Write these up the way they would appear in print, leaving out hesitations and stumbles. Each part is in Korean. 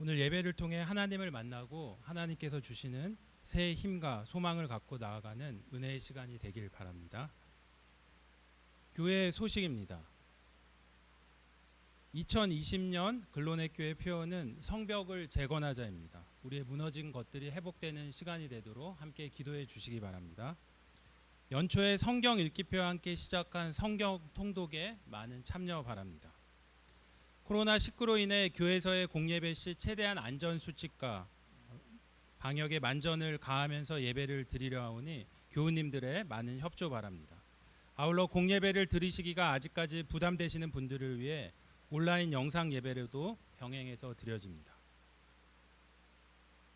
오늘 예배를 통해 하나님을 만나고 하나님께서 주시는 새 힘과 소망을 갖고 나아가는 은혜의 시간이 되길 바랍니다. 교회 소식입니다. 2020년 근로넷교회 표어는 성벽을 재건하자입니다. 우리의 무너진 것들이 회복되는 시간이 되도록 함께 기도해 주시기 바랍니다. 연초에 성경 읽기표와 함께 시작한 성경 통독에 많은 참여 바랍니다. 코로나19로 인해 교회에서의 공예배 시 최대한 안전수칙과 방역에 만전을 가하면서 예배를 드리려 하오니 교우님들의 많은 협조 바랍니다. 아울러 공예배를 드리시기가 아직까지 부담되시는 분들을 위해 온라인 영상 예배로도 병행해서 드려집니다.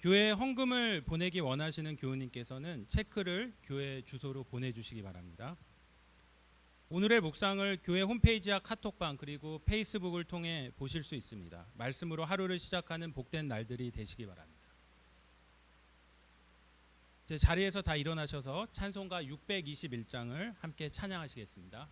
교회에 헌금을 보내기 원하시는 교우님께서는 체크를 교회 주소로 보내주시기 바랍니다. 오늘의 묵상을 교회 홈페이지와 카톡방 그리고 페이스북을 통해 보실 수 있습니다. 말씀으로 하루를 시작하는 복된 날들이 되시기 바랍니다. 제 자리에서 다 일어나셔서 찬송가 621장을 함께 찬양하시겠습니다.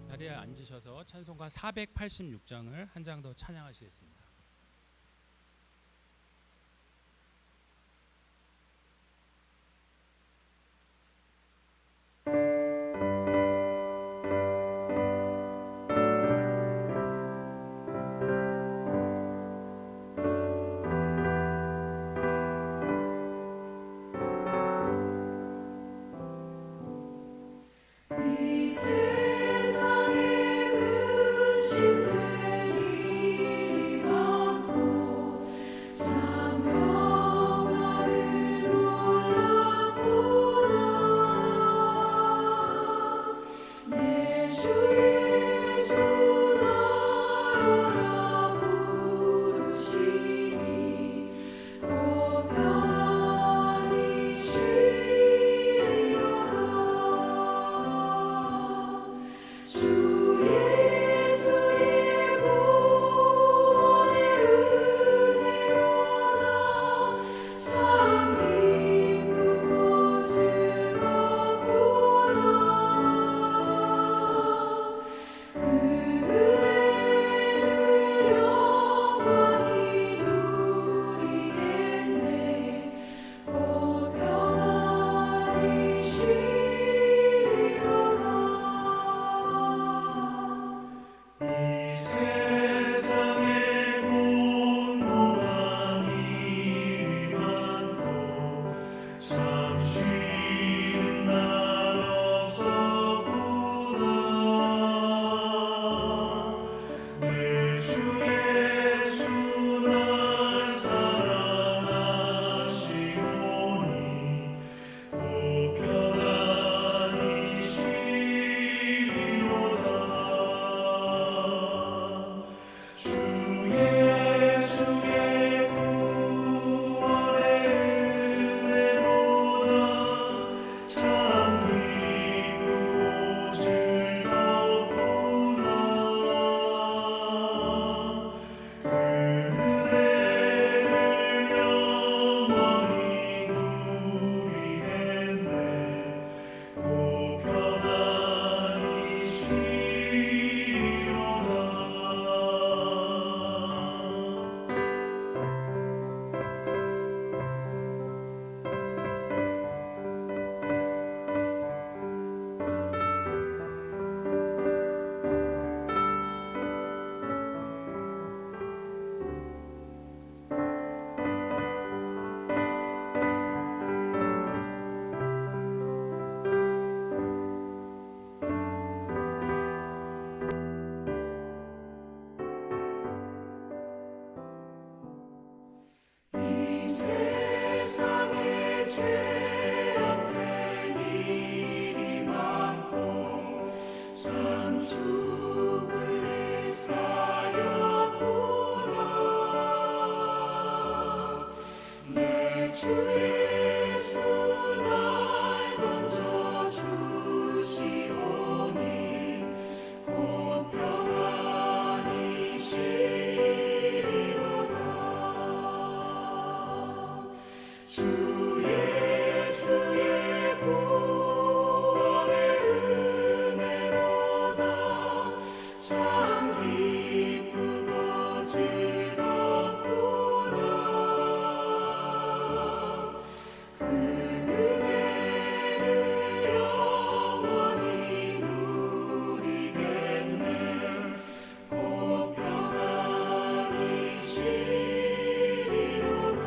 자리에 앉으셔서 찬송가 486장을 한 장 더 찬양하시겠습니다. 세상에 근심된 일이 주 예수 날 건져 주시오니 곧 평안히 쉬리로다. 주 예수의 구원의 은혜로다. 참 기쁘고 즐겁구나. 그 은혜를 영원히 누리겠네. 곧 평안히 쉬리로다.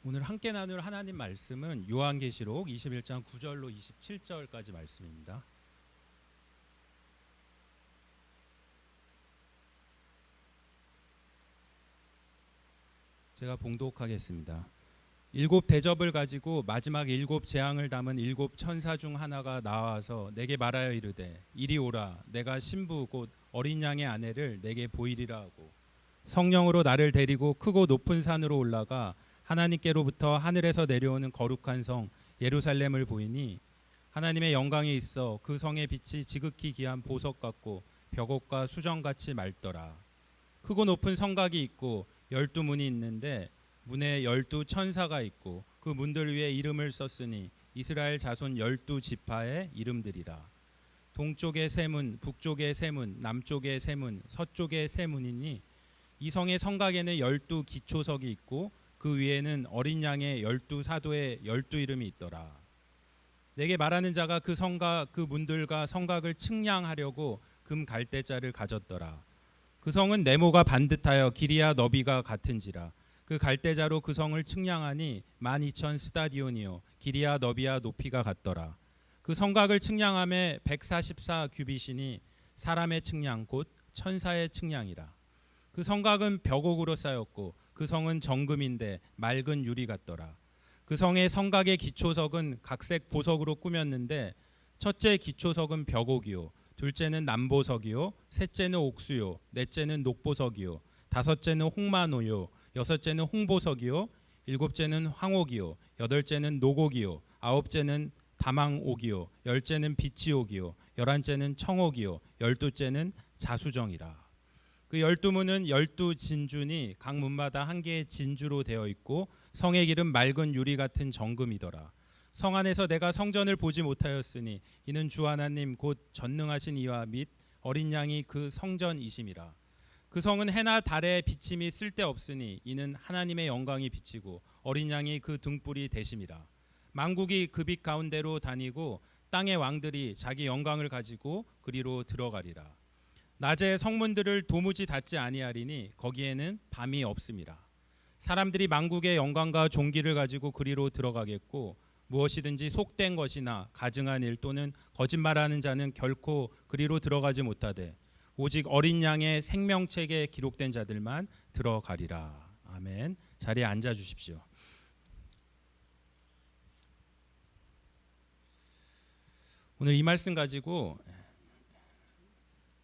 오늘 함께 나눌 하나님 말씀은 요한계시록 21장 9절로 27절까지 말씀입니다. 제가 봉독하겠습니다. 일곱 대접을 가지고 마지막 일곱 재앙을 담은 일곱 천사 중 하나가 나와서 내게 말하여 이르되 이리 오라. 내가 신부 곧 어린 양의 아내를 내게 보이리라 하고 성령으로 나를 데리고 크고 높은 산으로 올라가 하나님께로부터 하늘에서 내려오는 거룩한 성 예루살렘을 보이니 하나님의 영광이 있어 그 성의 빛이 지극히 귀한 보석 같고 벽옥과 수정같이 맑더라. 크고 높은 성곽이 있고 12문이 있는데 문에 12천사가 있고 그 문들 위에 이름을 썼으니 이스라엘 자손 12지파의 이름들이라. 동쪽의 세 문, 북쪽의 세 문, 남쪽의 세 문, 서쪽의 세 문이니 이 성의 성곽에는 12기초석이 있고 그 위에는 어린 양의 12사도의 12이름이 있더라. 내게 말하는 자가 그 성곽 그 문들과 성곽을 측량하려고 금 갈대자를 가졌더라. 그 성은 네모가 반듯하여 길이야 너비가 같은지라. 그 갈대자로 그 성을 측량하니 12,000 스타디온이요 길이야 너비야 높이가 같더라. 그 성곽을 측량함에 144 규빗이니 사람의 측량 곧 천사의 측량이라. 그 성곽은 벽옥으로 쌓였고 그 성은 정금인데 맑은 유리 같더라. 그 성의 성곽의 기초석은 각색 보석으로 꾸몄는데 첫째 기초석은 벽옥이요 둘째는 남보석이요 셋째는 옥수요 넷째는 녹보석이요 다섯째는 홍마노요 여섯째는 홍보석이요 일곱째는 황옥이요 여덟째는 녹옥이요 아홉째는 다망옥이요 열째는 비치옥이요 열한째는 청옥이요 열두째는 자수정이라. 그 12문은 12진주니 각 문마다 한 개의 진주로 되어 있고 성의 길은 맑은 유리 같은 정금이더라. 성 안에서 내가 성전을 보지 못하였으니 이는 주 하나님 곧 전능하신 이와 및 어린 양이 그 성전이심이라. 그 성은 해나 달의 비침이 쓸데없으니 이는 하나님의 영광이 비치고 어린 양이 그 등불이 되심이라. 만국이 그 빛 가운데로 다니고 땅의 왕들이 자기 영광을 가지고 그리로 들어가리라. 낮에 성문들을 도무지 닫지 아니하리니 거기에는 밤이 없음이라. 사람들이 만국의 영광과 존귀를 가지고 그리로 들어가겠고 무엇이든지 속된 것이나 가증한 일 또는 거짓말하는 자는 결코 그리로 들어가지 못하되 오직 어린 양의 생명책에 기록된 자들만 들어가리라. 아멘. 자리에 앉아 주십시오. 오늘 이 말씀 가지고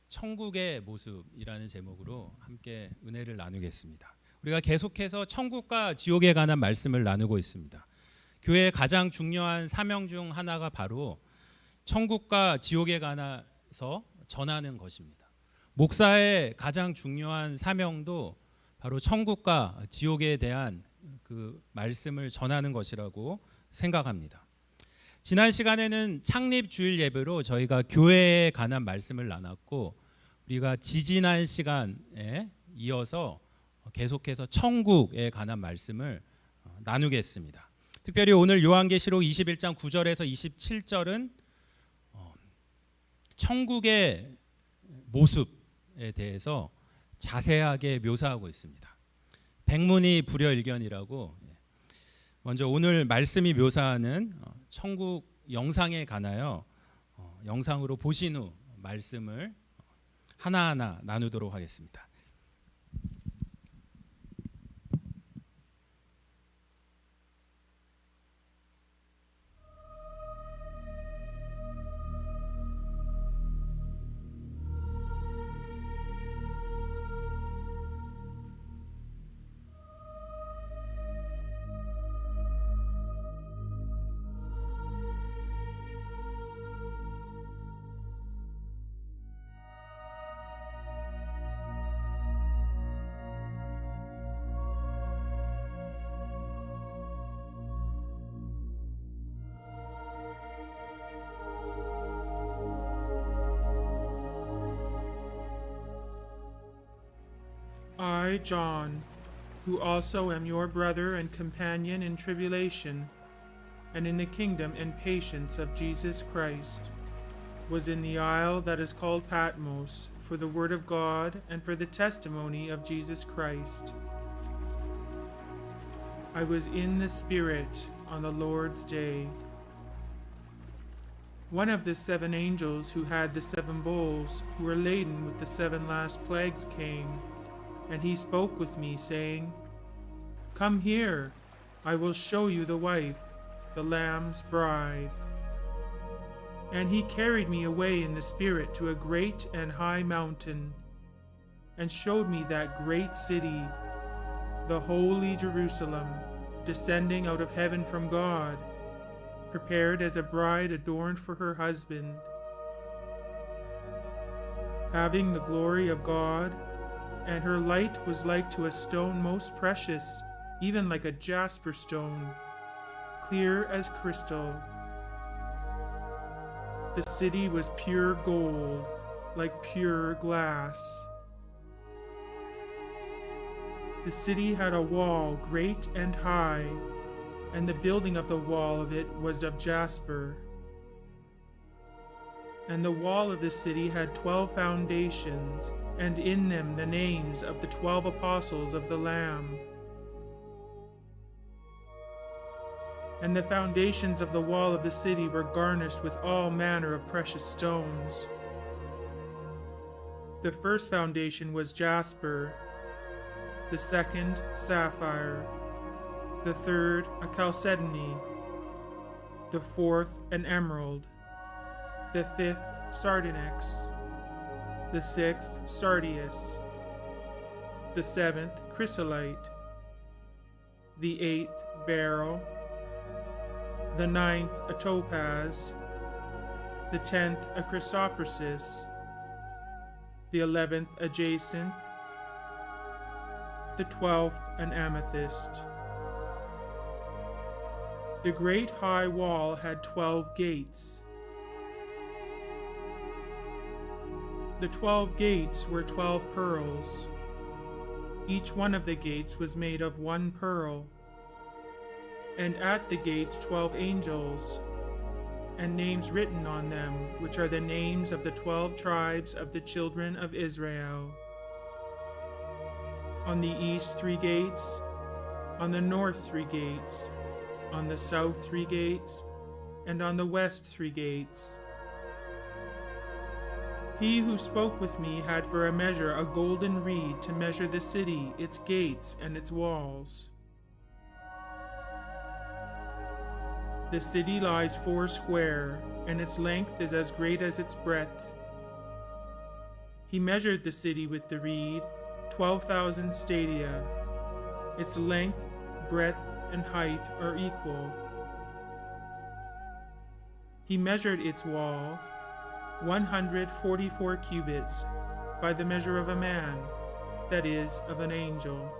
천국의 모습이라는 제목으로 함께 은혜를 나누겠습니다. 우리가 계속해서 천국과 지옥에 관한 말씀을 나누고 있습니다. 교회의 가장 중요한 사명 중 하나가 바로 천국과 지옥에 관해서 전하는 것입니다. 목사의 가장 중요한 사명도 바로 천국과 지옥에 대한 그 말씀을 전하는 것이라고 생각합니다. 지난 시간에는 창립 주일 예배로 저희가 교회에 관한 말씀을 나눴고, 우리가 지지난 시간에 이어서 계속해서 천국에 관한 말씀을 나누겠습니다. 특별히 오늘 요한계시록 21장 9절에서 27절은 천국의 모습에 대해서 자세하게 묘사하고 있습니다. 백문이 불여일견이라고, 먼저 오늘 말씀이 묘사하는 천국 영상에 관하여 영상으로 보신 후 말씀을 하나하나 나누도록 하겠습니다. I, John, who also am your brother and companion in tribulation, and in the kingdom and patience of Jesus Christ, was in the isle that is called Patmos, for the word of God and for the testimony of Jesus Christ. I was in the Spirit on the Lord's day. One of the 7 angels who had the 7 bowls, who were laden with the 7 last plagues, came, and he spoke with me, saying, Come here, I will show you the wife, the Lamb's bride. And he carried me away in the Spirit to a great and high mountain, and showed me that great city, the holy Jerusalem, descending out of heaven from God, prepared as a bride adorned for her husband. Having the glory of God, and her light was like to a stone most precious, even like a jasper stone, clear as crystal. The city was pure gold, like pure glass. The city had a wall great and high, and the building of the wall of it was of jasper. And the wall of the city had 12 foundations, and in them the names of the 12 apostles of the Lamb. And the foundations of the wall of the city were garnished with all manner of precious stones. The first foundation was jasper, the second sapphire, the third a chalcedony, the fourth an emerald, the fifth sardonyx, the sixth sardius, the seventh chrysolite, the eighth beryl, the ninth a topaz, the 10th a chrysoprasus, the 11th a jacinth, the 12th an amethyst. The great high wall had 12 gates. The 12 gates were 12 pearls. Each one of the gates was made of 1 pearl. And at the gates 12 angels, and names written on them, which are the names of the 12 tribes of the children of Israel. On the east 3 gates, on the north 3 gates, on the south 3 gates, and on the west 3 gates. He who spoke with me had for a measure a golden reed to measure the city, its gates, and its walls. The city lies 4 square, and its length is as great as its breadth. He measured the city with the reed, 12,000 stadia. Its length, breadth, and height are equal. He measured its wall, 144 cubits, by the measure of a man, that is, of an angel.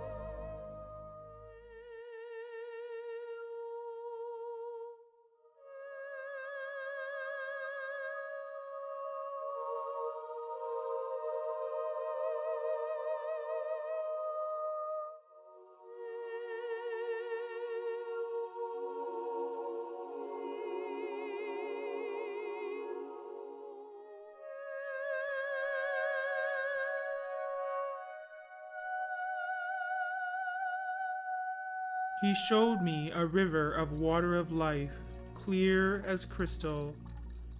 He showed me a river of water of life, clear as crystal,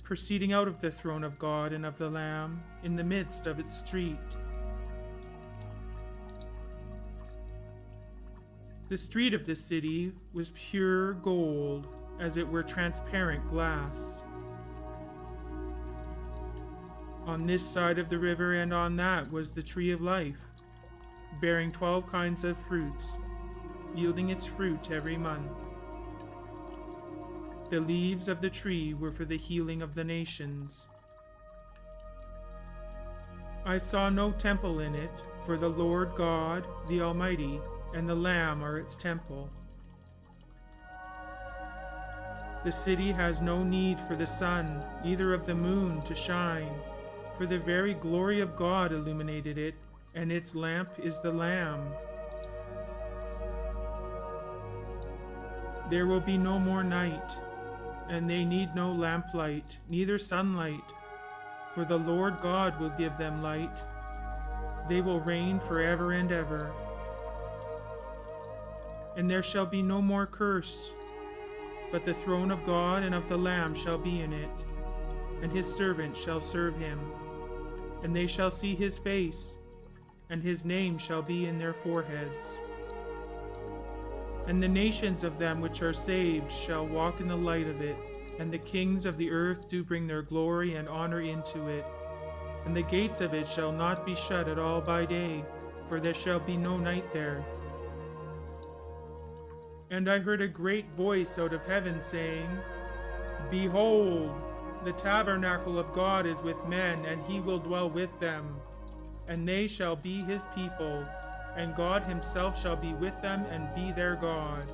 proceeding out of the throne of God and of the Lamb, in the midst of its street. The street of the city was pure gold, as it were transparent glass. On this side of the river and on that was the tree of life, bearing 12 kinds of fruits, yielding its fruit every month. The leaves of the tree were for the healing of the nations. I saw no temple in it, for the Lord God, the Almighty, and the Lamb are its temple. The city has no need for the sun, neither of the moon to shine, for the very glory of God illuminated it, and its lamp is the Lamb. There will be no more night, and they need no lamplight, neither sunlight, for the Lord God will give them light. They will reign forever and ever. And there shall be no more curse, but the throne of God and of the Lamb shall be in it, and his servants shall serve him. And they shall see his face, and his name shall be in their foreheads. And the nations of them which are saved shall walk in the light of it, and the kings of the earth do bring their glory and honor into it. And the gates of it shall not be shut at all by day, for there shall be no night there. And I heard a great voice out of heaven saying, Behold, the tabernacle of God is with men, and he will dwell with them. And they shall be his people, and God himself shall be with them and be their God.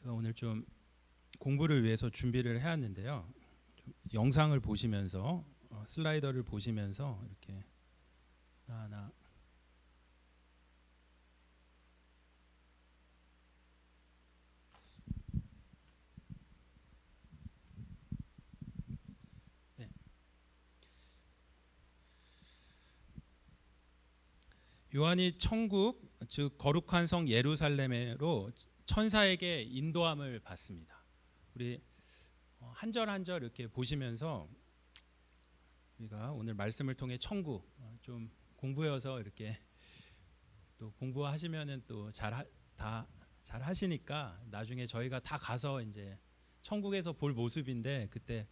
제가 오늘 좀 공부를 위해서 준비를 해왔는데요. 좀 영상을 보시면서 슬라이더를 보시면서 이렇게 하나 네. 요한이 천국 즉 거룩한 성 예루살렘으로 천사에게 인도함을 받습니다. 우리 한 절 한 절 이렇게 보시면서 우리가 오늘 말씀을 통해 천국 좀 공부해서 이렇게 또 공부하시면은 또 잘 하시니까 나중에 저희가 다 가서 이제 천국에서 볼 모습인데 그때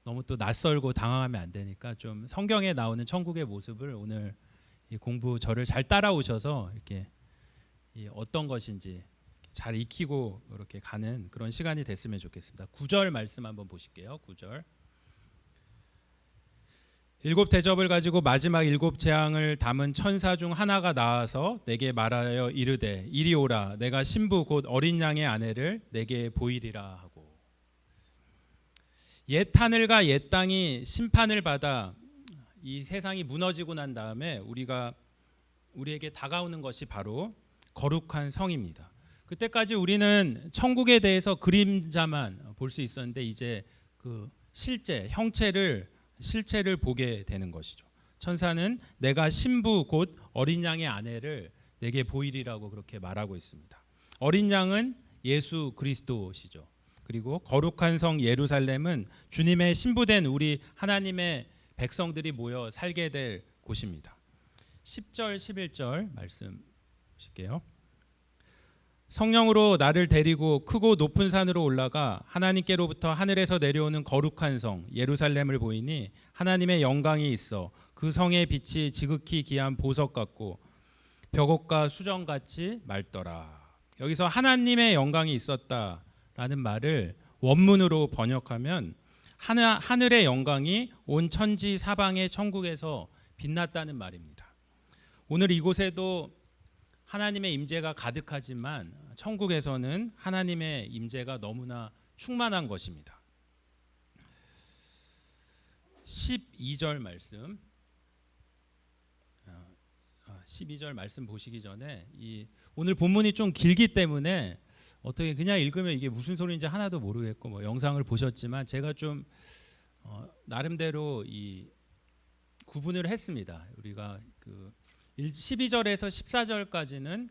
너무 또 낯설고 당황하면 안 되니까 좀 성경에 나오는 천국의 모습을 오늘 이 공부 저를 잘 따라오셔서 이렇게 이 어떤 것인지 잘 익히고 이렇게 가는 그런 시간이 됐으면 좋겠습니다. 9절 말씀 한번 보실게요. 9절. 7 대접을 가지고 마지막 7 재앙을 담은 천사 중 하나가 나와서 내게 말하여 이르되 이리 오라 내가 신부 곧 어린 양의 아내를 내게 보이리라 하고 옛 하늘과 옛 땅이 심판을 받아 이 세상이 무너지고 난 다음에 우리에게 다가오는 것이 바로 거룩한 성입니다. 그때까지 우리는 천국에 대해서 그림자만 볼 수 있었는데 이제 그 실체를 보게 되는 것이죠. 천사는 내가 신부 곧 어린 양의 아내를 내게 보이리라고 그렇게 말하고 있습니다. 어린 양은 예수 그리스도시죠. 그리고 거룩한 성 예루살렘은 주님의 신부된 우리 하나님의 백성들이 모여 살게 될 곳입니다. 10절 11절 말씀 보실게요. 성령으로 나를 데리고 크고 높은 산으로 올라가 하나님께로부터 하늘에서 내려오는 거룩한 성 예루살렘을 보이니 하나님의 영광이 있어 그 성의 빛이 지극히 귀한 보석 같고 벽옥과 수정같이 맑더라. 여기서 하나님의 영광이 있었다라는 말을 원문으로 번역하면 하늘의 영광이 온 천지 사방의 천국에서 빛났다는 말입니다. 오늘 이곳에도 하나님의 임재가 가득하지만 천국에서는 하나님의 임재가 너무나 충만한 것입니다. 12절 말씀 12절 말씀 보시기 전에 오늘 본문이 좀 길기 때문에 어떻게 그냥 읽으면 이게 무슨 소리인지 하나도 모르겠고 뭐 영상을 보셨지만 제가 좀 나름대로 이 구분을 했습니다. 우리가 그 12절에서 14절까지는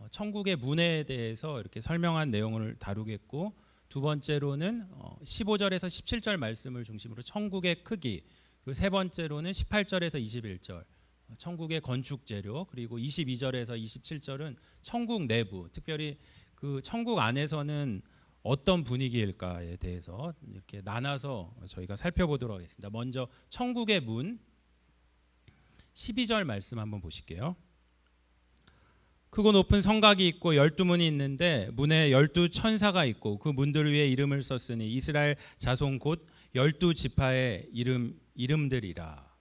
천국의 문에 대해서 이렇게 설명한 내용을 다루겠고 두 번째로는 15절에서 17절 말씀을 중심으로 천국의 크기, 그리고 세 번째로는 18절에서 21절 천국의 건축 재료, 그리고 22절에서 27절은 천국 내부, 특별히 그 천국 안에서는 어떤 분위기일까에 대해서 이렇게 나눠서 저희가 살펴보도록 하겠습니다. 먼저 천국의 문 12절 말씀 한번 보실게요. 크고 높은 성곽이 있고 12문이 있는데 문에 12천사가 있고 그 문들 위에 이름을 썼으니 이스라엘 자손 곧 12지파의 이름들이라.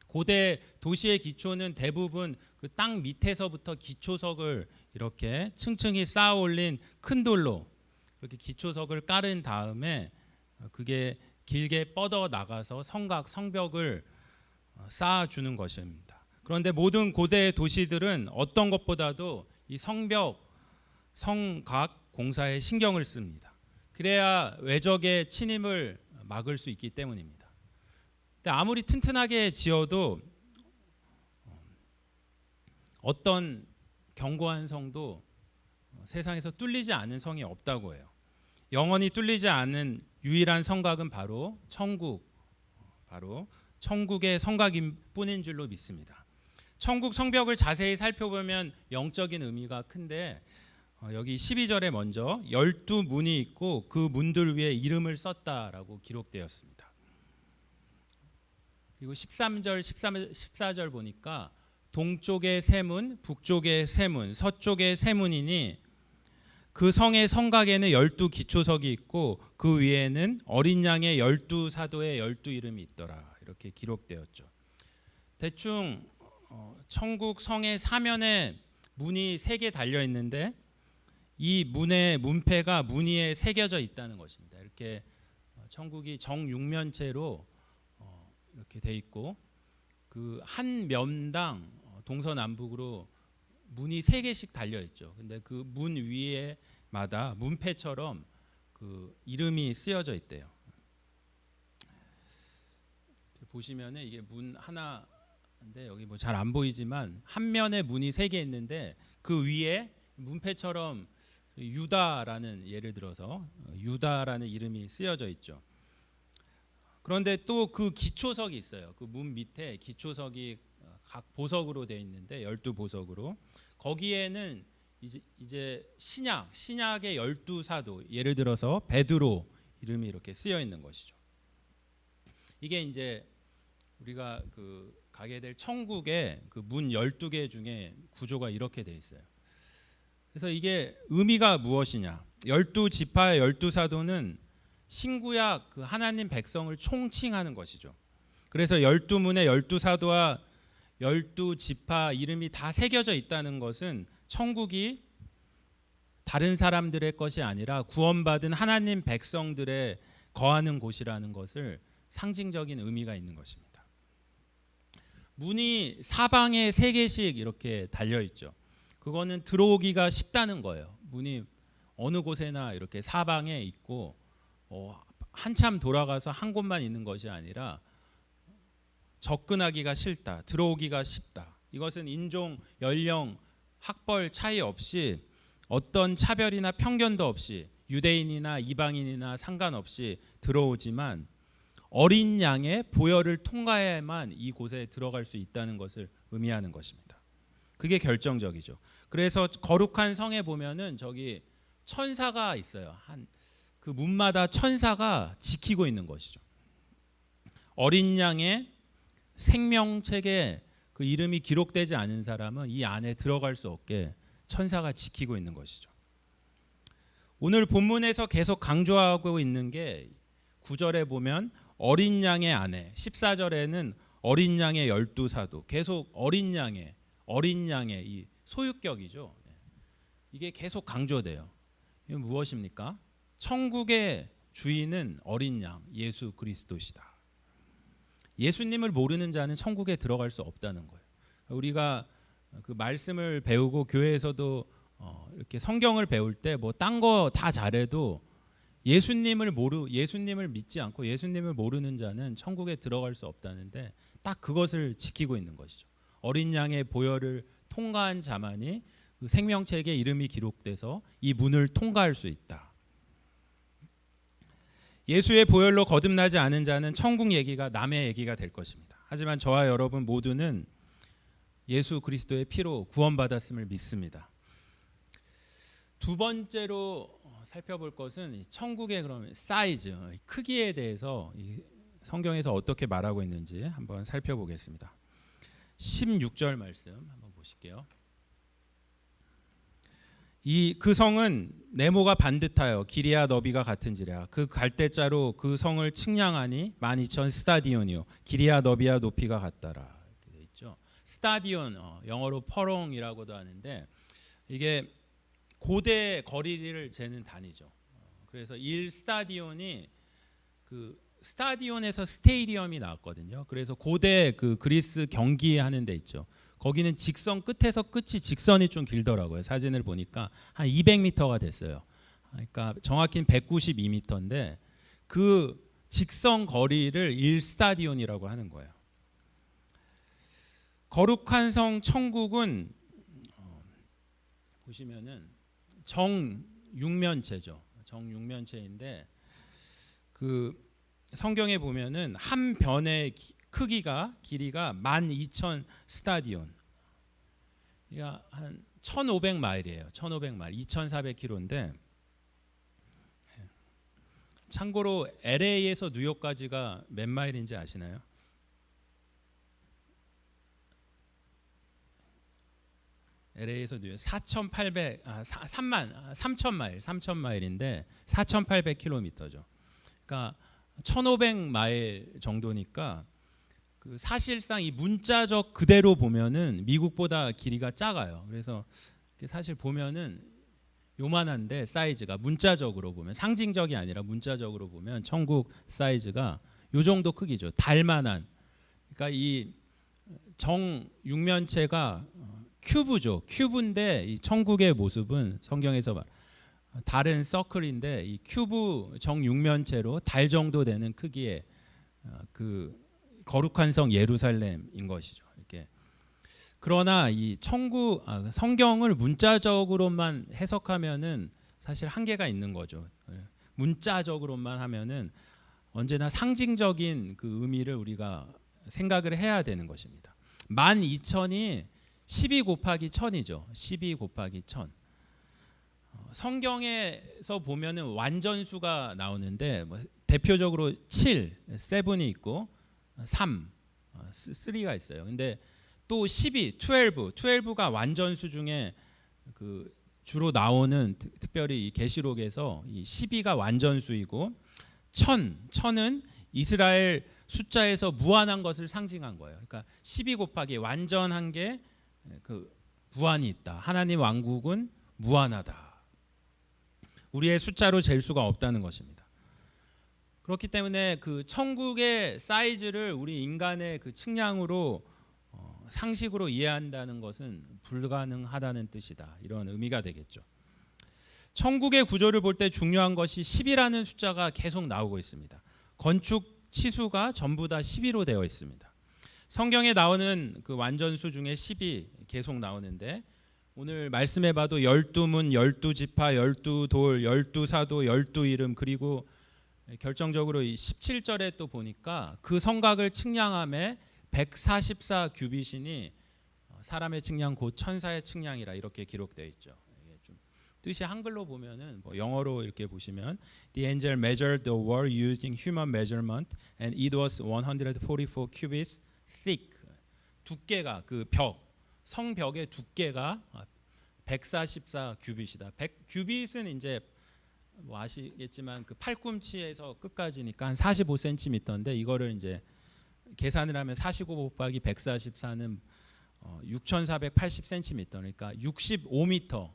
고대 도시의 기초는 대부분 그 땅 밑에서부터 기초석을 이렇게 층층이 쌓아 올린 큰 돌로 그렇게 기초석을 깔은 다음에 그게 길게 뻗어 나가서 성벽을 쌓아주는 것입니다. 그런데 모든 고대 도시들은 어떤 것보다도 이 성각 공사에 신경을 씁니다. 그래야 외적의 침입을 막을 수 있기 때문입니다. 근데 아무리 튼튼하게 지어도 어떤 견고한 성도 세상에서 뚫리지 않은 성이 없다고 해요. 영원히 뚫리지 않은 유일한 성곽은 바로 천국의 성곽일 뿐인 줄로 믿습니다. 천국 성벽을 자세히 살펴보면 영적인 의미가 큰데 여기 12절에 먼저 12문이 있고 그 문들 위에 이름을 썼다라고 기록되었습니다. 그리고 13절, 14절 보니까 동쪽의 세 문, 북쪽의 세 문, 서쪽의 세 문이니 그 성의 성곽에는 12기초석이 있고 그 위에는 어린 양의 12사도의 12이름이 있더라. 이렇게 기록되었죠. 대충 천국 성의 사면에 문이 3개 달려 있는데 이 문의 문패가 문 위에 새겨져 있다는 것입니다. 이렇게 천국이 정육면체로 이렇게 돼 있고 그 한 면당 동서남북으로 문이 3개씩 달려 있죠. 근데 그 문 위에마다 문패처럼 그 이름이 쓰여져 있대요. 보시면은 이게 문 하나인데 여기 뭐 잘 안 보이지만 한 면에 문이 3개 있는데 그 위에 문패처럼 유다라는, 예를 들어서 유다라는 이름이 쓰여져 있죠. 그런데 또 그 기초석이 있어요. 그 문 밑에 기초석이 각 보석으로 되어 있는데 12보석으로 거기에는 이제 신약의 12사도, 예를 들어서 베드로 이름이 이렇게 쓰여 있는 것이죠. 이게 이제 우리가 그 가게 될 천국의 그 문 12개 중에 구조가 이렇게 돼 있어요. 그래서 이게 의미가 무엇이냐? 12지파의 12사도는 신구약 그 하나님 백성을 총칭하는 것이죠. 그래서 12문의 12사도와 12지파 이름이 다 새겨져 있다는 것은 천국이 다른 사람들의 것이 아니라 구원받은 하나님 백성들의 거하는 곳이라는 것을 상징적인 의미가 있는 것입니다. 문이 사방에 3개씩 이렇게 달려 있죠. 그거는 들어오기가 쉽다는 거예요. 문이 어느 곳에나 이렇게 사방에 있고 한참 돌아가서 한 곳만 있는 것이 아니라 접근하기가 싫다, 들어오기가 쉽다. 이것은 인종, 연령, 학벌 차이 없이 어떤 차별이나 편견도 없이 유대인이나 이방인이나 상관없이 들어오지만 어린 양의 보혈을 통과해야만 이곳에 들어갈 수 있다는 것을 의미하는 것입니다. 그게 결정적이죠. 그래서 거룩한 성에 보면은 저기 천사가 있어요. 그 문마다 천사가 지키고 있는 것이죠. 어린 양의 생명책에 그 이름이 기록되지 않은 사람은 이 안에 들어갈 수 없게 천사가 지키고 있는 것이죠. 오늘 본문에서 계속 강조하고 있는 게 9절에 보면 어린 양의 아내, 14절에는 어린 양의 12사도, 계속 어린 양의 이 소유격이죠. 이게 계속 강조돼요. 이건 무엇입니까? 천국의 주인은 어린 양 예수 그리스도시다. 예수님을 모르는 자는 천국에 들어갈 수 없다는 거예요. 우리가 그 말씀을 배우고 교회에서도 이렇게 성경을 배울 때 뭐 딴 거 다 잘해도 예수님을 믿지 않고 예수님을 모르는 자는 천국에 들어갈 수 없다는데 딱 그것을 지키고 있는 것이죠. 어린 양의 보혈을 통과한 자만이 그 생명책에 이름이 기록돼서 이 문을 통과할 수 있다. 예수의 보혈로 거듭나지 않은 자는 천국 얘기가 남의 얘기가 될 것입니다. 하지만 저와 여러분 모두는 예수 그리스도의 피로 구원받았음을 믿습니다. 두 번째로 살펴볼 것은 천국의 그런 사이즈, 크기에 대해서 성경에서 어떻게 말하고 있는지 한번 살펴보겠습니다. 16절 말씀 한번 보실게요. 그 성은 네모가 반듯하여 길이야 너비가 같은지라 그 갈대자로 그 성을 측량하니 12,000 스타디온이요 길이야 너비야 높이가 같더라. 이렇게 돼 있죠. 스타디온 영어로 퍼롱이라고도 하는데 이게 고대 거리를 재는 단위죠. 그래서 1스타디온이 그 스타디온에서 스테이디엄이 나왔거든요. 그래서 고대 그 그리스 경기 하는 데 있죠. 거기는 직선 끝에서 끝이 직선이 좀 길더라고요. 사진을 보니까 한 200m가 됐어요. 그러니까 정확히는 192m인데 그 직선 거리를 1스타디온이라고 하는 거예요. 거룩한 성 천국은 보시면은 정육면체죠. 정육면체인데 그 성경에 보면은 한 변의 크기가 길이가 12,000 스타디온. 그러니까 한 1,500마일이에요. 1,500마일, 2,400km인데 참고로 LA에서 뉴욕까지가 몇 마일인지 아시나요? LA에서 뉴욕 3,000마일인데 4,800km죠. 그러니까 1,500마일 정도니까 그 사실상 이 문자적 그대로 보면은 미국보다 길이가 작아요. 그래서 사실 보면은 요만한데 사이즈가 문자적으로 보면 상징적이 아니라 문자적으로 보면 천국 사이즈가 요 정도 크기죠. 달만한. 그러니까 이 정육면체가 큐브죠. 큐브인데 이 천국의 모습은 성경에서 달은 서클인데 이 큐브 정육면체로 달 정도 되는 크기의 그 거룩한 성 예루살렘인 것이죠. 이렇게. 그러나 이 성경을 문자적으로만 해석하면은 사실 한계가 있는 거죠. 문자적으로만 하면은 언제나 상징적인 그 의미를 우리가 생각을 해야 되는 것입니다. 12,000이 12 곱하기 1000이죠. 12 곱하기 1000. 성경에서 보면은 완전수가 나오는데 뭐 대표적으로 7, 7이 있고 3, 3가 있어요. 근데 또 12, 12가 완전수 중에 그 주로 나오는 특별히 이 계시록에서 이 12가 완전수이고 1000은 이스라엘 숫자에서 무한한 것을 상징한 거예요. 그러니까 12 곱하기 완전한 게 그 무한이 있다. 하나님 왕국은 무한하다. 우리의 숫자로 잴 수가 없다는 것입니다. 그렇기 때문에 그 천국의 사이즈를 우리 인간의 그 측량으로 상식으로 이해한다는 것은 불가능하다는 뜻이다. 이런 의미가 되겠죠. 천국의 구조를 볼 때 중요한 것이 10이라는 숫자가 계속 나오고 있습니다. 건축 치수가 전부 다 12로 되어 있습니다. 성경에 나오는 그 완전수 중에 10이 계속 나오는데 오늘 말씀해 봐도 12문, 12지파, 12돌, 12사도, 12이름 그리고 결정적으로 이 17절에 또 보니까 그 성곽을 측량함에 144 규빗이니 사람의 측량 곧 천사의 측량이라 이렇게 기록되어 있죠. 이게 좀 뜻이 한글로 보면은 뭐 영어로 이렇게 보시면 The angel measured the wall using human measurement and it was 144 cubits thick. 두께가 그 성벽의 두께가 144 규빗이다. 100 규빗은 이제 뭐 아시겠지만 그 팔꿈치에서 끝까지니까 한 45cm인데 이거를 이제 계산을 하면 45 곱하기 144는 6,480cm 그러니까 65m.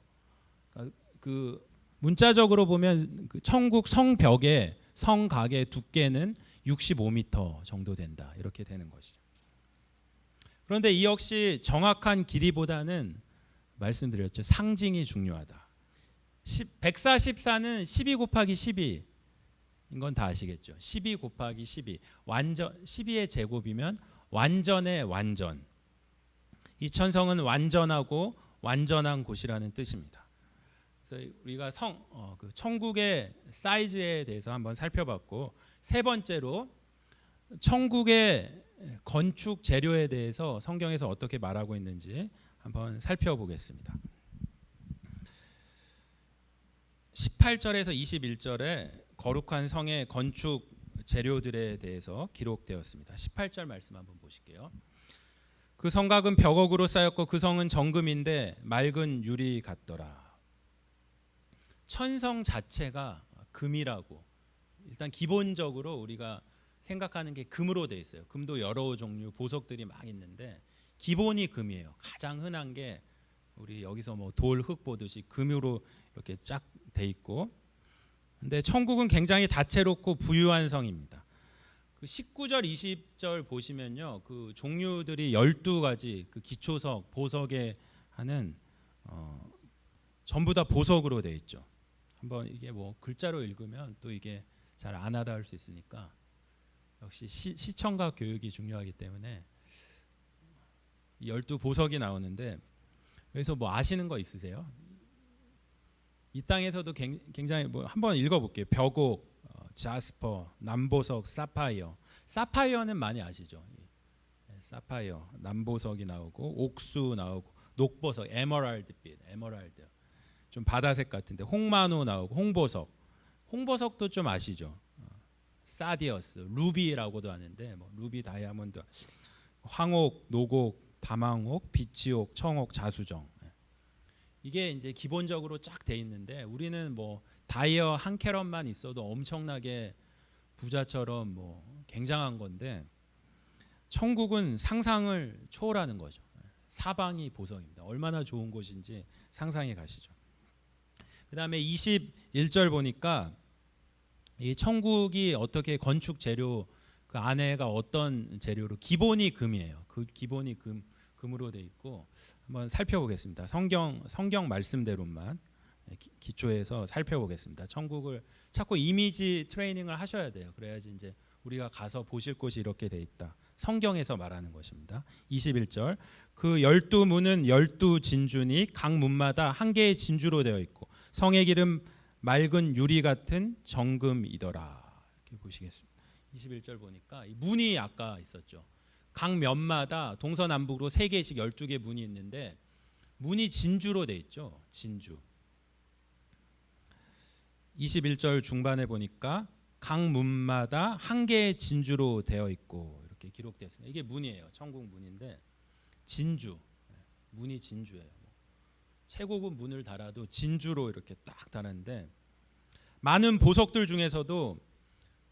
그러니까 그 문자적으로 보면 그 천국 성벽의 성각의 두께는 65m 정도 된다. 이렇게 되는 것이죠. 그런데 이 역시 정확한 길이보다는 말씀드렸죠. 상징이 중요하다. 144는 12 곱하기 12인 건 다 아시겠죠. 12 곱하기 12 완전 12의 제곱이면 완전의 완전. 이 천성은 완전하고 완전한 곳이라는 뜻입니다. 그래서 우리가 그 천국의 사이즈에 대해서 한번 살펴봤고 세 번째로 천국의 건축 재료에 대해서 성경에서 어떻게 말하고 있는지 한번 살펴보겠습니다. 18절에서 21절에 거룩한 성의 건축 재료들에 대해서 기록되었습니다. 18절 말씀 한번 보실게요. 그 성곽은 벽옥으로 쌓였고 그 성은 정금인데 맑은 유리 같더라. 천성 자체가 금이라고 일단 기본적으로 우리가 생각하는 게 금으로 돼 있어요. 금도 여러 종류 보석들이 막 있는데 기본이 금이에요. 가장 흔한 게 우리 여기서 뭐 돌, 흙 보듯이 금으로 이렇게 쫙 돼 있고, 근데 천국은 굉장히 다채롭고 부유한 성입니다. 그 19절, 20절 보시면요, 그 종류들이 12가지 그 기초석, 보석에 하는 전부 다 보석으로 돼 있죠. 한번 이게 뭐 글자로 읽으면 또 이게 잘 안 와닿을 수 있으니까 역시 시청각 교육이 중요하기 때문에 12보석이 나오는데 그래서 뭐 아시는 거 있으세요? 이 땅에서도 굉장히 뭐 한번 읽어볼게요. 벽옥, 자스퍼, 남보석, 사파이어. 사파이어는 많이 아시죠? 사파이어, 남보석이 나오고 옥수 나오고 녹보석, 에메랄드빛, 에메랄드. 좀 바다색 같은데 홍마노 나오고 홍보석. 홍보석도 좀 아시죠? 사디어스, 루비라고도 하는데 뭐 루비, 다이아몬드, 황옥, 노곡, 다망옥, 비치옥, 청옥, 자수정. 이게 이제 기본적으로 쫙 돼 있는데 우리는 뭐 다이아 한 캐럿만 있어도 엄청나게 부자처럼 뭐 굉장한 건데 천국은 상상을 초월하는 거죠. 사방이 보석입니다. 얼마나 좋은 곳인지 상상해 가시죠. 그다음에 21절 보니까 이 천국이 어떻게 건축 재료 그 안에가 어떤 재료로 기본이 금이에요. 그 기본이 금으로 돼 있고 한번 살펴보겠습니다. 성경 말씀대로만 기초해서 살펴보겠습니다. 천국을 자꾸 이미지 트레이닝을 하셔야 돼요. 그래야지 이제 우리가 가서 보실 곳이 이렇게 돼 있다. 성경에서 말하는 것입니다. 21절 그 12문은 12진주니 각 문마다 한 개의 진주로 되어 있고 성의 기름 맑은 유리 같은 정금이더라. 이렇게 보시겠습니다. 21절 보니까 이 문이 아까 있었죠. 각 면마다 동서남북으로 3개씩 12개 문이 있는데 문이 진주로 돼 있죠. 진주. 21절 중반에 보니까 각 문마다 한 개의 진주로 되어 있고 이렇게 기록되었습니다. 이게 문이에요. 천국 문인데 진주. 문이 진주예요. 최고급 문을 달아도 진주로 이렇게 딱 달았는데 많은 보석들 중에서도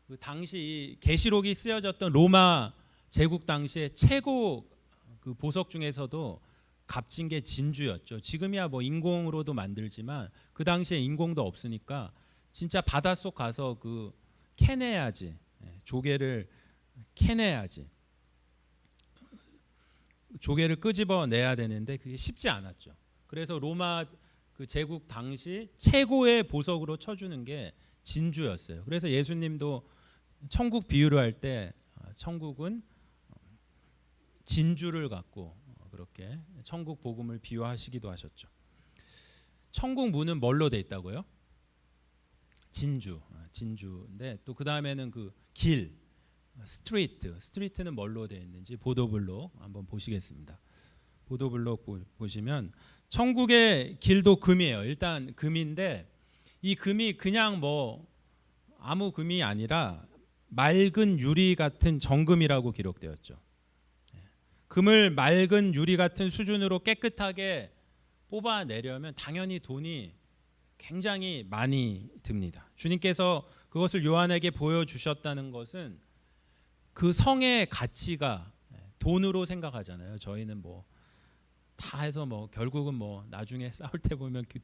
그 당시 계시록이 쓰여졌던 로마 제국 당시에 최고 그 보석 중에서도 값진 게 진주였죠. 지금이야 뭐 인공으로도 만들지만 그 당시에 인공도 없으니까 진짜 바닷속 가서 그 캐내야지, 조개를 캐내야지. 조개를 끄집어내야 되는데 그게 쉽지 않았죠. 그래서 로마 그 제국 당시 최고의 보석으로 쳐주는 게 진주였어요. 그래서 예수님도 천국 비유를 할 때 천국은 진주를 갖고 그렇게 천국 복음을 비유하시기도 하셨죠. 천국 문은 뭘로 돼 있다고요? 진주인데 또 그 다음에는 그 길, 스트리트는 뭘로 되어 있는지 보도블록 한번 보시겠습니다. 보도블록 보시면 천국의 길도 금이에요. 일단 금인데 이 금이 그냥 뭐 아무 금이 아니라 맑은 유리 같은 정금이라고 기록되었죠. 금을 맑은 유리 같은 수준으로 깨끗하게 뽑아내려면 당연히 돈이 굉장히 많이 듭니다. 주님께서 그것을 요한에게 보여주셨다는 것은 그 성의 가치가 돈으로 생각하잖아요. 저희는 뭐 다 해서 뭐 결국은 뭐 나중에 싸울 때 보면 그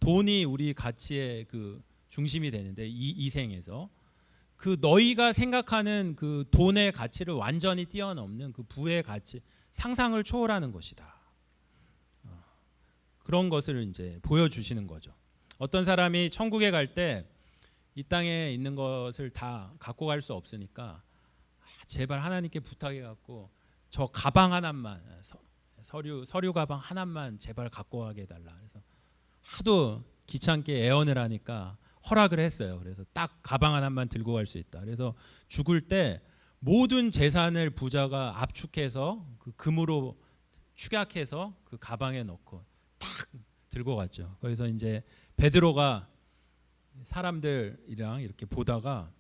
돈이 우리 가치의 그 중심이 되는데 이 생에서 그 너희가 생각하는 그 돈의 가치를 완전히 뛰어넘는 그 부의 가치, 상상을 초월하는 것이다. 그런 것을 이제 보여주시는 거죠. 어떤 사람이 천국에 갈 때 이 땅에 있는 것을 다 갖고 갈 수 없으니까 제발 하나님께 부탁해 갖고 저 가방 하나만 서류 가방 하나만 제발 갖고 가게 해달라. 그래서 하도 귀찮게 애원을 하니까 허락을 했어요. 그래서 딱 가방 하나만 들고 갈 수 있다. 그래서 죽을 때 모든 재산을 부자가 압축해서 그 금으로 축약해서 그 가방에 넣고 딱 들고 갔죠. 거기서 이제 베드로가 사람들이랑 이렇게 보다가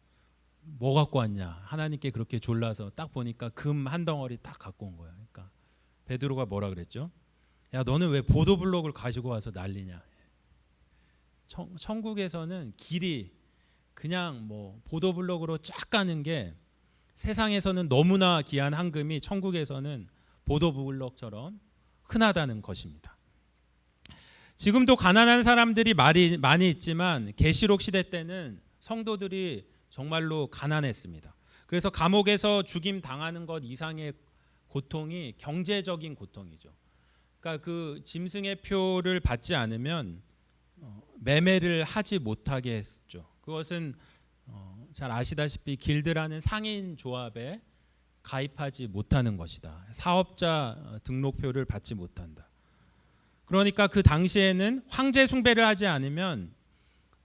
뭐 갖고 왔냐, 하나님께 그렇게 졸라서 딱 보니까 금 한 덩어리 딱 갖고 온 거야. 그러니까 베드로가 뭐라 그랬죠? 야, 너는 왜 보도블록을 가지고 와서 난리냐? 천국에서는 길이 그냥 뭐 보도블록으로 쫙 가는 게 세상에서는 너무나 귀한 한 금이 천국에서는 보도블록처럼 흔하다는 것입니다. 지금도 가난한 사람들이 많이 있지만 계시록 시대 때는 성도들이 정말로 가난했습니다. 그래서 감옥에서 죽임 당하는 것 이상의 고통이 경제적인 고통이죠. 그러니까 그 짐승의 표를 받지 않으면 매매를 하지 못하게 했죠. 그것은 잘 아시다시피 길드라는 상인 조합에 가입하지 못하는 것이다. 사업자 등록표를 받지 못한다. 그러니까 그 당시에는 황제 숭배를 하지 않으면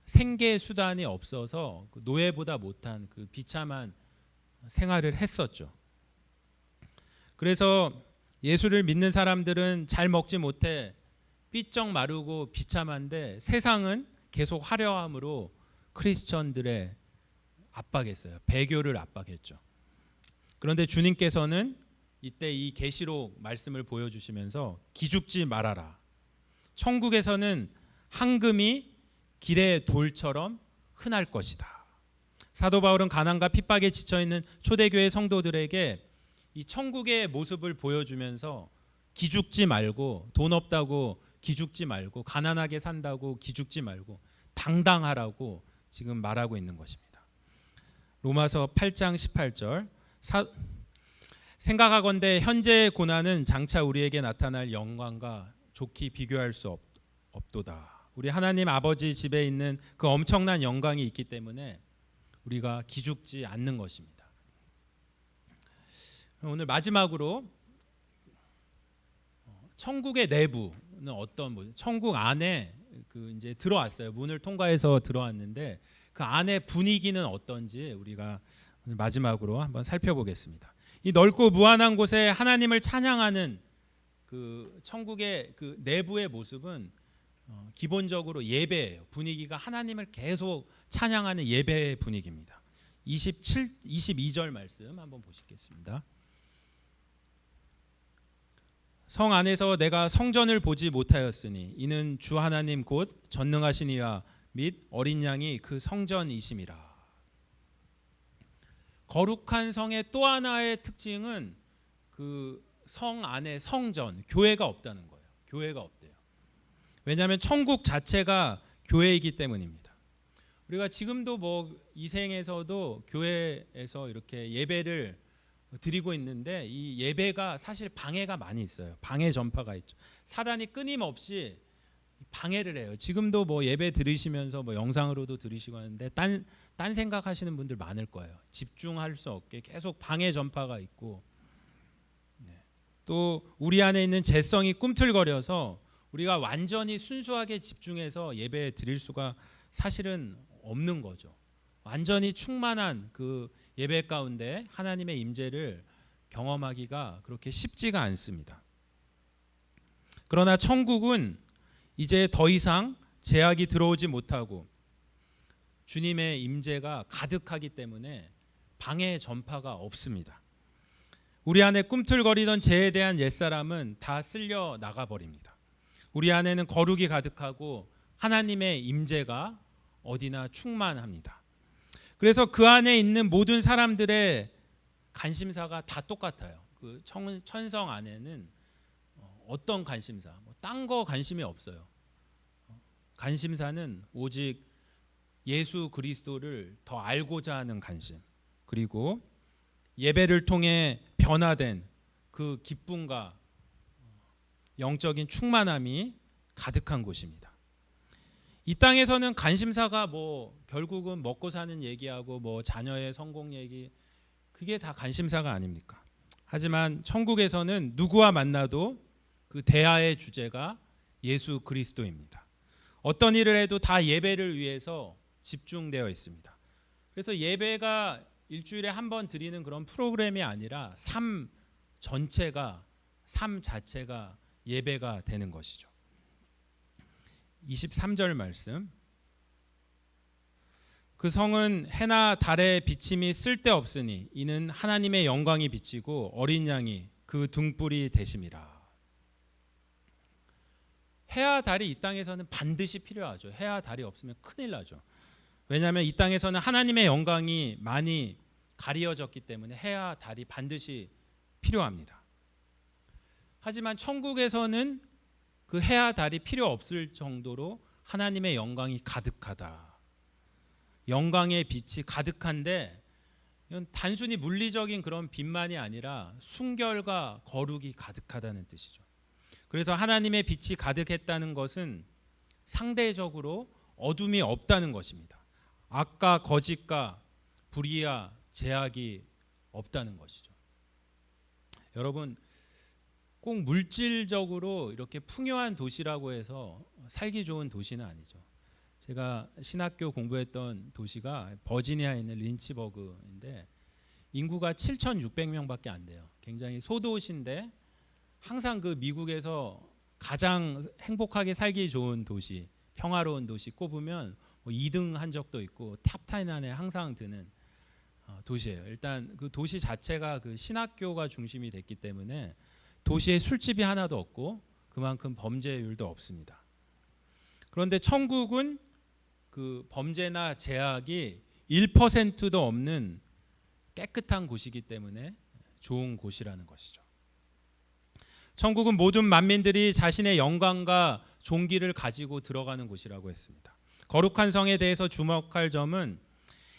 생계 수단이 없어서 노예보다 못한 그 비참한 생활을 했었죠. 그래서 예수를 믿는 사람들은 잘 먹지 못해 삐쩍 마르고 비참한데 세상은 계속 화려함으로 크리스천들의 압박했어요. 배교를 압박했죠. 그런데 주님께서는 이때 이 계시록 말씀을 보여주시면서 기죽지 말아라. 천국에서는 황금이 길의 돌처럼 흔할 것이다. 사도 바울은 가난과 핍박에 지쳐 있는 초대교회 성도들에게 이 천국의 모습을 보여주면서 기죽지 말고, 돈 없다고 기죽지 말고, 가난하게 산다고 기죽지 말고 당당하라고 지금 말하고 있는 것입니다. 로마서 8장 18절 생각하건대 현재의 고난은 장차 우리에게 나타날 영광과 좋게 비교할 수 없도다. 우리 하나님 아버지 집에 있는 그 엄청난 영광이 있기 때문에 우리가 기죽지 않는 것입니다. 오늘 마지막으로 천국의 내부는 어떤 모습? 천국 안에 그 이제 들어왔어요. 문을 통과해서 들어왔는데 그 안의 분위기는 어떤지 우리가 오늘 마지막으로 한번 살펴보겠습니다. 이 넓고 무한한 곳에 하나님을 찬양하는 그 천국의 그 내부의 모습은 기본적으로 예배예요. 분위기가 하나님을 계속 찬양하는 예배의 분위기입니다. 22절 말씀 한번 보시겠습니다. 성 안에서 내가 성전을 보지 못하였으니 이는 주 하나님 곧 전능하신 이와 및 어린 양이 그 성전이심이라. 거룩한 성의 또 하나의 특징은 그 성 안에 성전, 교회가 없다는 거예요. 교회가 없대요. 왜냐하면 천국 자체가 교회이기 때문입니다. 우리가 지금도 뭐 이 생에서도 교회에서 이렇게 예배를 드리고 있는데 이 예배가 사실 방해가 많이 있어요. 방해 전파가 있죠. 사단이 끊임없이 방해를 해요. 지금도 뭐 예배 들으시면서 뭐 영상으로도 들으시고 하는데 딴 생각하시는 분들 많을 거예요. 집중할 수 없게 계속 방해 전파가 있고, 또 우리 안에 있는 재성이 꿈틀거려서 우리가 완전히 순수하게 집중해서 예배 드릴 수가 사실은 없는 거죠. 완전히 충만한 그 예배 가운데 하나님의 임재를 경험하기가 그렇게 쉽지가 않습니다. 그러나 천국은 이제 더 이상 제약이 들어오지 못하고 주님의 임재가 가득하기 때문에 방해 전파가 없습니다. 우리 안에 꿈틀거리던 죄에 대한 옛사람은 다 쓸려 나가버립니다. 우리 안에는 거룩이 가득하고 하나님의 임재가 어디나 충만합니다. 그래서 그 안에 있는 모든 사람들의 관심사가 다 똑같아요. 그 천성 안에는 어떤 관심사, 딴 거 관심이 없어요. 관심사는 오직 예수 그리스도를 더 알고자 하는 관심, 그리고 예배를 통해 변화된 그 기쁨과 영적인 충만함이 가득한 곳입니다. 이 땅에서는 관심사가 뭐 결국은 먹고 사는 얘기하고 뭐 자녀의 성공 얘기, 그게 다 관심사가 아닙니까? 하지만 천국에서는 누구와 만나도 그 대화의 주제가 예수 그리스도입니다. 어떤 일을 해도 다 예배를 위해서 집중되어 있습니다. 그래서 예배가 일주일에 한 번 드리는 그런 프로그램이 아니라 삶 전체가, 삶 자체가 예배가 되는 것이죠. 23절 말씀. 그 성은 해나 달의 비침이 쓸데없으니 이는 하나님의 영광이 비치고 어린 양이 그 등불이 되심이라. 해와 달이 이 땅에서는 반드시 필요하죠. 해와 달이 없으면 큰일 나죠. 왜냐하면 이 땅에서는 하나님의 영광이 많이 가리어졌기 때문에 해와 달이 반드시 필요합니다. 하지만 천국에서는 그 해와 달이 필요 없을 정도로 하나님의 영광이 가득하다. 영광의 빛이 가득한데 이건 단순히 물리적인 그런 빛만이 아니라 순결과 거룩이 가득하다는 뜻이죠. 그래서 하나님의 빛이 가득했다는 것은 상대적으로 어둠이 없다는 것입니다. 악과 거짓과 불의와 제약이 없다는 것이죠. 여러분, 꼭 물질적으로 이렇게 풍요한 도시라고 해서 살기 좋은 도시는 아니죠. 제가 신학교 공부했던 도시가 버지니아에 있는 린치버그인데 인구가 7,600명밖에 안 돼요. 굉장히 소도시인데 항상 그 미국에서 가장 행복하게 살기 좋은 도시, 평화로운 도시 꼽으면 2등 한 적도 있고 탑10 안에 항상 드는 도시예요. 일단 그 도시 자체가 그 신학교가 중심이 됐기 때문에 도시에 술집이 하나도 없고 그만큼 범죄율도 없습니다. 그런데 천국은 그 범죄나 제약이 1%도 없는 깨끗한 곳이기 때문에 좋은 곳이라는 것이죠. 천국은 모든 만민들이 자신의 영광과 존귀를 가지고 들어가는 곳이라고 했습니다. 거룩한 성에 대해서 주목할 점은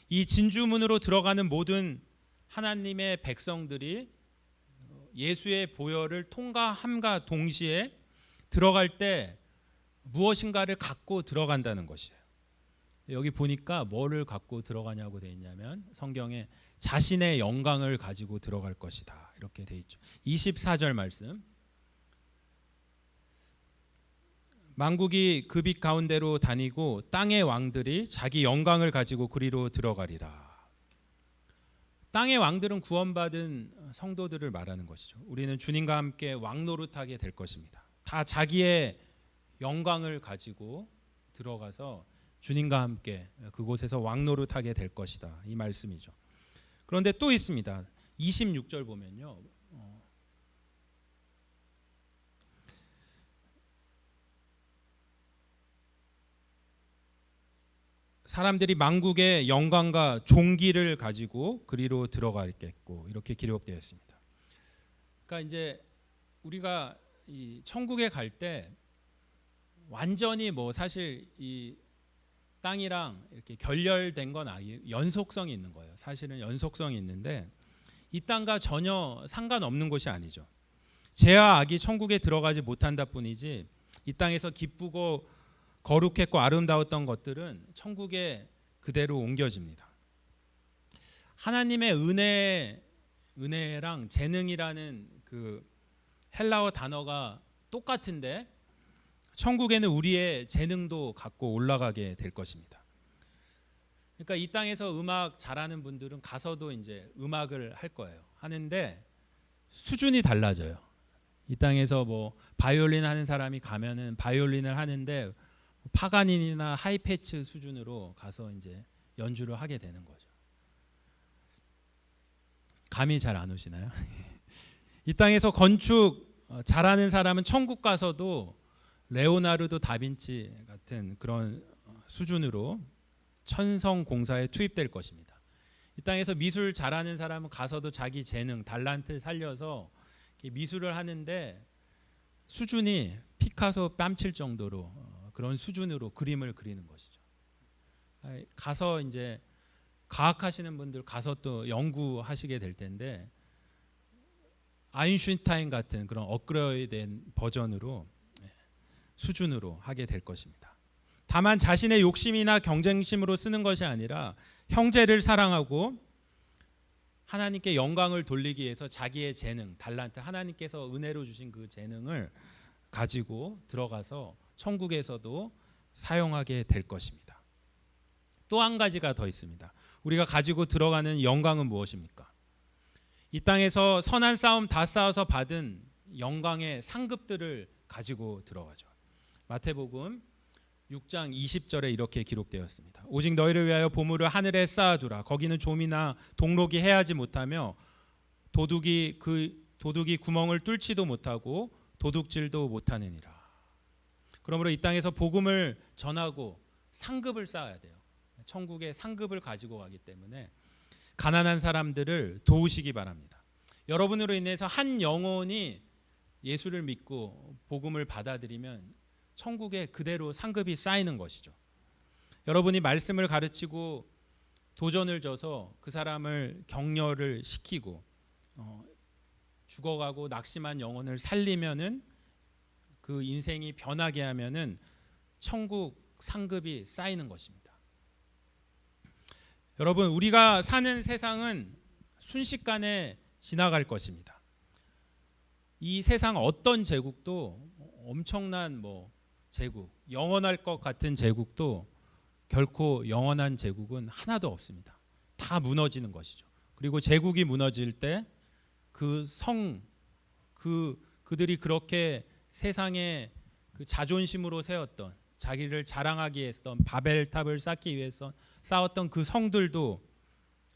이 진주문으로 들어가는 모든 하나님의 백성들이 예수의 보혈을 통과함과 동시에 들어갈 때 무엇인가를 갖고 들어간다는 것이에요. 여기 보니까 뭐를 갖고 들어가냐고 되어 있냐면 성경에 자신의 영광을 가지고 들어갈 것이다 이렇게 되어 있죠. 24절 말씀. 만국이 그 빛 가운데로 다니고 땅의 왕들이 자기 영광을 가지고 그리로 들어가리라. 땅의 왕들은 구원받은 성도들을 말하는 것이죠. 우리는 주님과 함께 왕노릇하게 될 것입니다. 다 자기의 영광을 가지고 들어가서 주님과 함께 그곳에서 왕노릇하게 될 것이다. 이 말씀이죠. 그런데 또 있습니다. 26절 보면요. 사람들이 만국의 영광과 존귀를 가지고 그리로 들어가겠고 이렇게 기록되어 있습니다. 그러니까 이제 우리가 이 천국에 갈 때 완전히 뭐 사실 이 땅이랑 이렇게 결렬된 건 아니에요. 연속성이 있는 거예요. 사실은 연속성이 있는데 이 땅과 전혀 상관없는 곳이 아니죠. 죄와 악이 천국에 들어가지 못한다 뿐이지 이 땅에서 기쁘고 거룩했고 아름다웠던 것들은 천국에 그대로 옮겨집니다. 하나님의 은혜랑 재능이라는 그 헬라어 단어가 똑같은데 천국에는 우리의 재능도 갖고 올라가게 될 것입니다. 그러니까 이 땅에서 음악 잘하는 분들은 가서도 이제 음악을 할 거예요. 하는데 수준이 달라져요. 이 땅에서 뭐 바이올린 하는 사람이 가면은 바이올린을 하는데 파가닌이나 하이패치 수준으로 가서 이제 연주를 하게 되는 거죠. 감이 잘 안 오시나요? 이 땅에서 건축 잘하는 사람은 천국 가서도 레오나르도 다빈치 같은 그런 수준으로 천성 공사에 투입될 것입니다. 이 땅에서 미술 잘하는 사람은 가서도 자기 재능, 달란트 살려서 미술을 하는데 수준이 피카소 뺨칠 정도로 그런 수준으로 그림을 그리는 것이죠. 가서 이제 과학하시는 분들 가서 또 연구하시게 될 텐데 아인슈타인 같은 그런 업그레이드된 버전으로 수준으로 하게 될 것입니다. 다만 자신의 욕심이나 경쟁심으로 쓰는 것이 아니라 형제를 사랑하고 하나님께 영광을 돌리기 위해서 자기의 재능, 달란트, 하나님께서 은혜로 주신 그 재능을 가지고 들어가서 천국에서도 사용하게 될 것입니다. 또 한 가지가 더 있습니다. 우리가 가지고 들어가는 영광은 무엇입니까? 이 땅에서 선한 싸움 다 싸워서 받은 영광의 상급들을 가지고 들어가죠. 마태복음 6장 20절에 이렇게 기록되었습니다. 오직 너희를 위하여 보물을 하늘에 쌓아두라. 거기는 좀이나 동록이 해하지 못하며 도둑이 구멍을 뚫지도 못하고 도둑질도 못하느니라. 그러므로 이 땅에서 복음을 전하고 상급을 쌓아야 돼요. 천국의 상급을 가지고 가기 때문에 가난한 사람들을 도우시기 바랍니다. 여러분으로 인해서 한 영혼이 예수를 믿고 복음을 받아들이면 천국에 그대로 상급이 쌓이는 것이죠. 여러분이 말씀을 가르치고 도전을 줘서 그 사람을 격려를 시키고 죽어가고 낙심한 영혼을 살리면은 그 인생이 변하게 하면은 천국 상급이 쌓이는 것입니다. 여러분, 우리가 사는 세상은 순식간에 지나갈 것입니다. 이 세상 어떤 제국도 엄청난 제국, 영원할 것 같은 제국도 결코 영원한 제국은 하나도 없습니다. 다 무너지는 것이죠. 그리고 제국이 무너질 때 그들이 그렇게 세상에 그 자존심으로 세웠던 자기를 자랑하기 위해서 바벨탑을 쌓기 위해서 쌓았던 그 성들도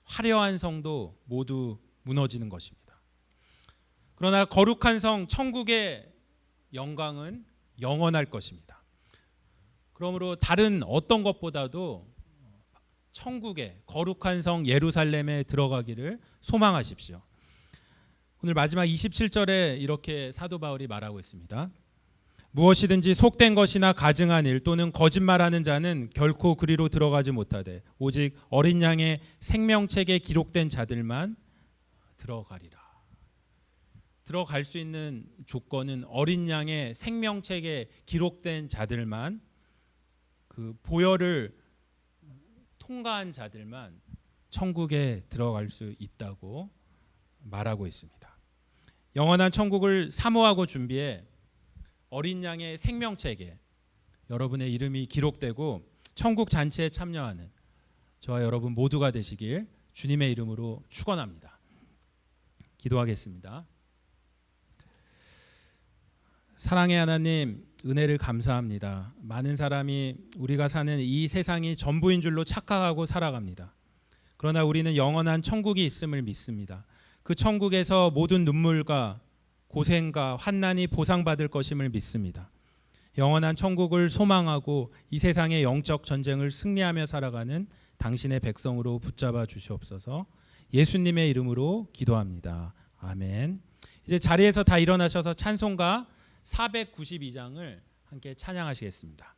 화려한 성도 모두 무너지는 것입니다. 그러나 거룩한 성 천국의 영광은 영원할 것입니다. 그러므로 다른 어떤 것보다도 천국의 거룩한 성 예루살렘에 들어가기를 소망하십시오. 오늘 마지막 27절에 이렇게 사도 바울이 말하고 있습니다. 무엇이든지 속된 것이나 가증한 일 또는 거짓말하는 자는 결코 그리로 들어가지 못하되 오직 어린 양의 생명책에 기록된 자들만 들어가리라. 들어갈 수 있는 조건은 어린 양의 생명책에 기록된 자들만, 그 보혈을 통과한 자들만 천국에 들어갈 수 있다고 말하고 있습니다. 영원한 천국을 사모하고 준비해 어린 양의 생명책에 여러분의 이름이 기록되고 천국 잔치에 참여하는 저와 여러분 모두가 되시길 주님의 이름으로 축원합니다. 기도하겠습니다. 사랑의 하나님, 은혜를 감사합니다. 많은 사람이 우리가 사는 이 세상이 전부인 줄로 착각하고 살아갑니다. 그러나 우리는 영원한 천국이 있음을 믿습니다. 그 천국에서 모든 눈물과 고생과 환난이 보상받을 것임을 믿습니다. 영원한 천국을 소망하고 이 세상의 영적 전쟁을 승리하며 살아가는 당신의 백성으로 붙잡아 주시옵소서. 예수님의 이름으로 기도합니다. 아멘. 이제 자리에서 다 일어나셔서 찬송가 492장을 함께 찬양하시겠습니다.